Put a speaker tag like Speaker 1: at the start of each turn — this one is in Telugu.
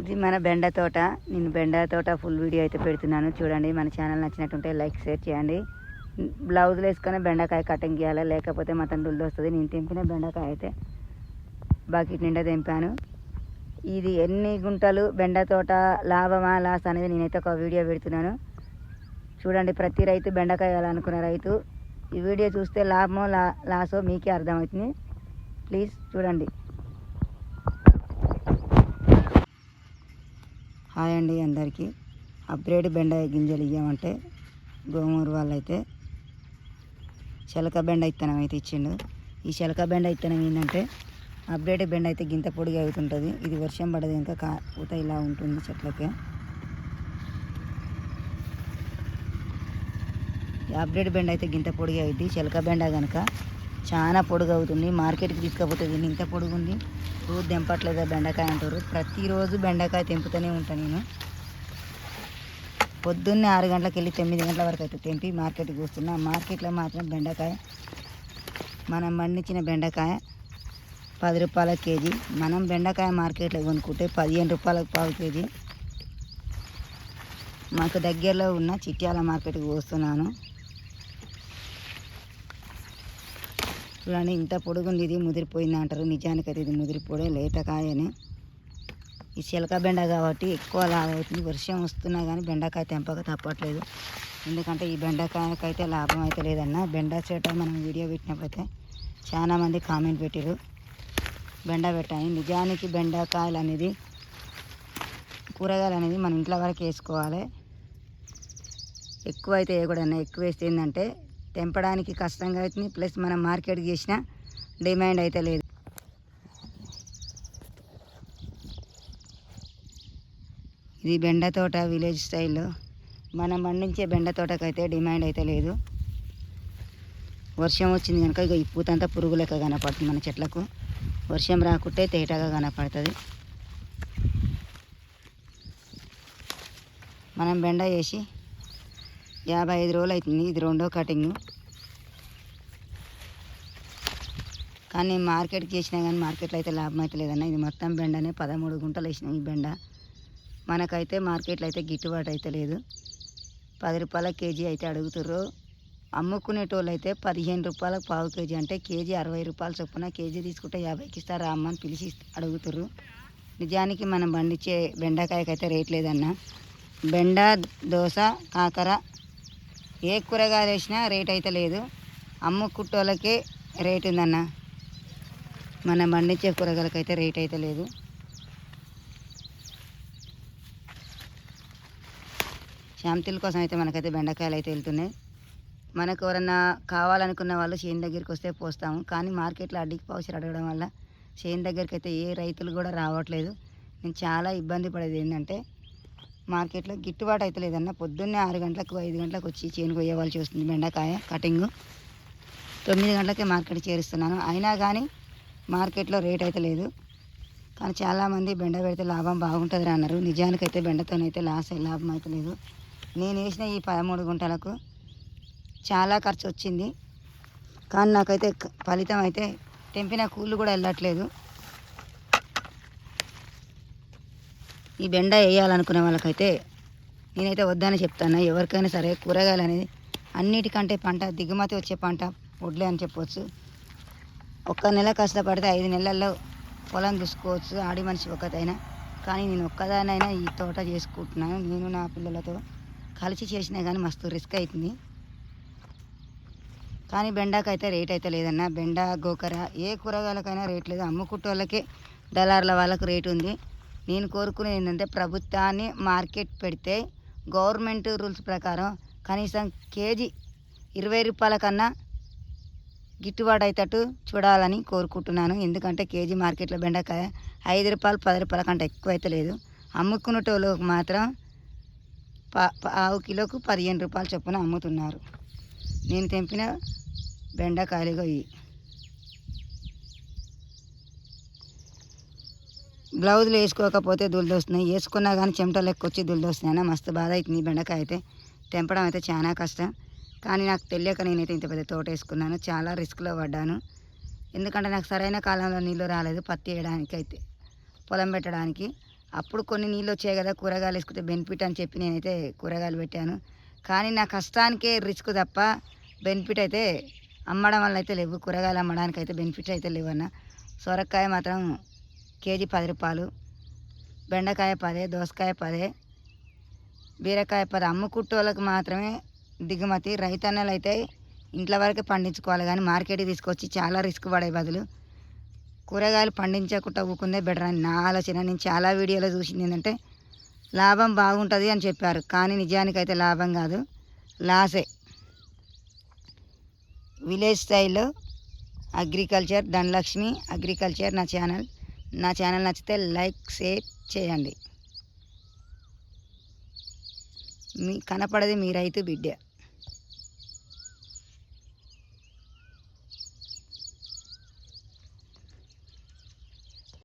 Speaker 1: ఇది మన బెండ తోట. నేను బెండ తోట ఫుల్ వీడియో అయితే పెడుతున్నాను చూడండి. మన ఛానల్ నచ్చినట్టుంటే లైక్ షేర్ చేయండి. బ్లౌజులు వేసుకొని బెండకాయ కటింగ్ చేయాలి, లేకపోతే మొత్తం దుల్లు వస్తుంది. నేను తెంపిన బెండకాయ అయితే బకెట్ నిండా తెంపాను. ఇది ఎన్ని గుంటలు బెండ తోట, లాభమా లాస్ అనేది నేనైతే ఒక వీడియో పెడుతున్నాను చూడండి. ప్రతి రైతు బెండకాయ వేయాలనుకున్న రైతు ఈ వీడియో చూస్తే లాభమో లాసో మీకే అర్థమవుతుంది. ప్లీజ్ చూడండి. హాయ్ అండి అందరికీ. అప్గ్రేడ్ బెండ గింజలు ఇవ్వమంటే గోమూరు వాళ్ళైతే చిలక బెండ ఇత్తనం అయితే ఇచ్చిండు. ఈ చిలక బెండ ఇత్తనం ఏంటంటే అప్గ్రేడ్ బెండ అయితే గింత పొడిగా అవుతుంటుంది. ఇది వర్షం పడదు ఇంకా పూత ఇలా ఉంటుంది చెట్లకి. అప్గ్రేడ్ బెండ అయితే గింత పొడిగా అవుతుంది. చిలక బెండ కనుక చాలా పొడుగు అవుతుంది. మార్కెట్కి తీసుకపోతే దీన్ని ఇంత పొడుగు ఉంది, రోజు తెంపట్లేదా బెండకాయ అంటారు. ప్రతిరోజు బెండకాయ తెంపుతూనే ఉంటాను నేను. పొద్దున్నే 6 గంటలకు వెళ్ళి 9 గంటల వరకు అయితే తెంపి మార్కెట్కి వస్తున్నా. మార్కెట్లో మాత్రం బెండకాయ, మనం పండించిన బెండకాయ 10 రూపాయల కేజీ. మనం బెండకాయ మార్కెట్లో కొనుక్కుంటే 15 రూపాయలకు పావు కేజీ. మాకు దగ్గరలో ఉన్న చిట్యాల మార్కెట్కి వస్తున్నాను చూడండి. ఇంత పొడుగుంది, ఇది ముదిరిపోయింది అంటారు. నిజానికైతే ఇది ముదిరిపోడే లేతకాయని. ఈ చిలక బెండ కాబట్టి ఎక్కువ లాభం అవుతుంది. వర్షం వస్తున్నా కానీ బెండకాయ తెంపక తప్పట్లేదు. ఎందుకంటే ఈ బెండకాయకైతే లాభం అయితే లేదన్న. బెండ చెట్ట మనం వీడియో పెట్టినప్పుడైతే చాలామంది కామెంట్ పెట్టారు బెండ పెట్టాను. నిజానికి బెండకాయలు అనేది, కూరగాయలు అనేది మన ఇంట్లో వరకు వేసుకోవాలి. ఎక్కువ అయితే వేయకూడదు. ఎక్కువ వేస్తే ఏంటంటే తెంపడానికి కష్టంగా అవుతుంది, ప్లస్ మనం మార్కెట్కి చేసిన డిమాండ్ అయితే లేదు. ఇది బెండ తోట విలేజ్ స్టైల్లో. మనం పండించే బెండ తోటకైతే డిమాండ్ అయితే లేదు. వర్షం వచ్చింది కనుక ఇక ఈ పూతంతా పురుగు లెక్క కనపడుతుంది మన చెట్లకు. వర్షం రాకుంటే తేటగా కనపడుతుంది. మనం బెండ వేసి 55 రోజులు అవుతుంది. ఇది 2వ కటింగ్. కానీ మార్కెట్కి చేసినా కానీ మార్కెట్లో అయితే లాభం అయితే లేదన్న. ఇది మొత్తం బెండనే 13 గుంటలు వేసినాం. ఈ బెండ మనకైతే మార్కెట్లో అయితే గిట్టుబాటు అయితే లేదు. 10 రూపాయల కేజీ అయితే అడుగుతుర్రు. అమ్ముకునేటోళ్ళు అయితే 15 రూపాయలకు పావు కేజీ, అంటే కేజీ 60 రూపాయల చొప్పున. కేజీ తీసుకుంటే 50కి ఇస్తారా అమ్మ అని పిలిచి అడుగుతుర్రు. నిజానికి మనం పండించే బెండకాయకైతే రేట్ లేదన్న. బెండ, దోస, కాకర ఏ కూరగాయలు వేసినా రేట్ అయితే లేదు. అమ్ముకుట్టోళ్ళకే రేట్ ఉందన్న. మనం పండించే కూరగాయలకైతే రేట్ అయితే లేదు. శాంతిల కోసం అయితే మనకైతే బెండకాయలు అయితే వెళ్తున్నాయి. మనకు ఎవరన్నా కావాలనుకున్న వాళ్ళు చేను దగ్గరికి వస్తే పోస్తాము. కానీ మార్కెట్లో అడ్డికి పౌసర్ అడగడం వల్ల చేను దగ్గరికి అయితే ఏ రైతులు కూడా రావట్లేదు. నేను చాలా ఇబ్బంది పడేది ఏంటంటే మార్కెట్లో గిట్టుబాటు అయితే లేదన్న. పొద్దున్నే 6 గంటలకు 5 గంటలకు వచ్చి చేను కొయ్యవలసి వస్తుంది. బెండకాయ కటింగు 9 గంటలకే మార్కెట్ చేరుస్తున్నాను. అయినా కానీ మార్కెట్లో రేట్ అయితే లేదు. కానీ చాలామంది బెండ పెడితే లాభం బాగుంటుంది అన్నారు. నిజానికైతే బెండతోనైతే లాభం అయితే లేదు. నేను వేసిన ఈ 13 గుంటలకు చాలా ఖర్చు వచ్చింది. కానీ నాకైతే ఫలితం అయితే తెంపిన కూళ్ళు కూడా వెళ్ళట్లేదు. ఈ బెండ వేయాలనుకునే వాళ్ళకైతే నేనైతే వద్దని చెప్తాను. ఎవరికైనా సరే కూరగాయలు అనేది అన్నిటికంటే పంట దిగుమతి వచ్చే పంట వడ్లే అని చెప్పవచ్చు. 1 నెల కష్టపడితే 5 నెలల్లో పొలం చూసుకోవచ్చు ఆడి మనిషి ఒక్కదైనా. కానీ నేను ఒక్కదానైనా ఈ తోట చేసుకుంటున్నాను. నేను నా పిల్లలతో కలిసి చేసినా కానీ మస్తు రిస్క్ అవుతుంది. కానీ బెండకైతే రేట్ అయితే లేదన్న. బెండ, గోకర ఏ కూరగాయలకైనా రేట్ లేదు. అమ్ముకుట్టోళ్ళకే దళారుల వాళ్ళకు రేటు ఉంది. నేను కోరుకునేది ఏంటంటే ప్రభుత్వాన్ని మార్కెట్ పెడితే గవర్నమెంట్ రూల్స్ ప్రకారం కనీసం కేజీ 20 రూపాయల కన్నా గిట్టుబాటు అయ్యేటట్టు చూడాలని కోరుకుంటున్నాను. ఎందుకంటే కేజీ మార్కెట్లో బెండకాయ 5 రూపాయలు 10 రూపాయల కంటే ఎక్కువ అయితే లేదు. అమ్ముకునేటోళ్ళకు మాత్రం పావు కిలోకు 15 రూపాయల చొప్పున అమ్ముతున్నారు. నేను తెంపిన బెండకాయలుగా ఇవి. బ్లౌజులు వేసుకోకపోతే దుల్లు వస్తున్నాయి, వేసుకున్నా కానీ చెమటలు ఎక్కువ వచ్చి దుల్లు వస్తున్నాయి. మస్తు బాధ అవుతుంది. బెండకాయ అయితే తెంపడం అయితే చాలా కష్టం. కానీ నాకు తెలియక నేనైతే ఇంత పెద్ద తోట వేసుకున్నాను. చాలా రిస్క్లో పడ్డాను. ఎందుకంటే నాకు సరైన కాలంలో నీళ్ళు రాలేదు పత్తి వేయడానికి అయితే పొలం పెట్టడానికి. అప్పుడు కొన్ని నీళ్ళు వచ్చాయి కదా కూరగాయలు వేసుకుంటే బెనిఫిట్ అని చెప్పి నేనైతే కూరగాయలు పెట్టాను. కానీ నా కష్టానికే రిస్క్ తప్ప బెనిఫిట్ అయితే అమ్మడం వల్ల అయితే లేవు. కూరగాయలు అమ్మడానికి అయితే బెనిఫిట్స్ అయితే లేవన్న. సొరకాయ మాత్రం కేజీ 10 రూపాయలు, బెండకాయ 10, దోసకాయ 10, బీరకాయ 10. అమ్ముకుట్టోళ్ళకి మాత్రమే దిగుమతి. రైతన్నలు అయితే ఇంట్లో వరకే పండించుకోవాలి కానీ మార్కెట్కి తీసుకొచ్చి చాలా రిస్క్ పడే బదులు కూరగాయలు పండించకుండా ఊకుందే బెటర్ అని నా ఆలోచన. నేను చాలా వీడియోలో చూసింది ఏంటంటే లాభం బాగుంటుంది అని చెప్పారు, కానీ నిజానికైతే లాభం కాదు, లాసే. విలేజ్ స్టైల్లో అగ్రికల్చర్, ధనలక్ష్మి అగ్రికల్చర్ నా ఛానల్ నచ్చితే లైక్ షేర్ చేయండి. కనపడది మీ రైతు బిడ్డ.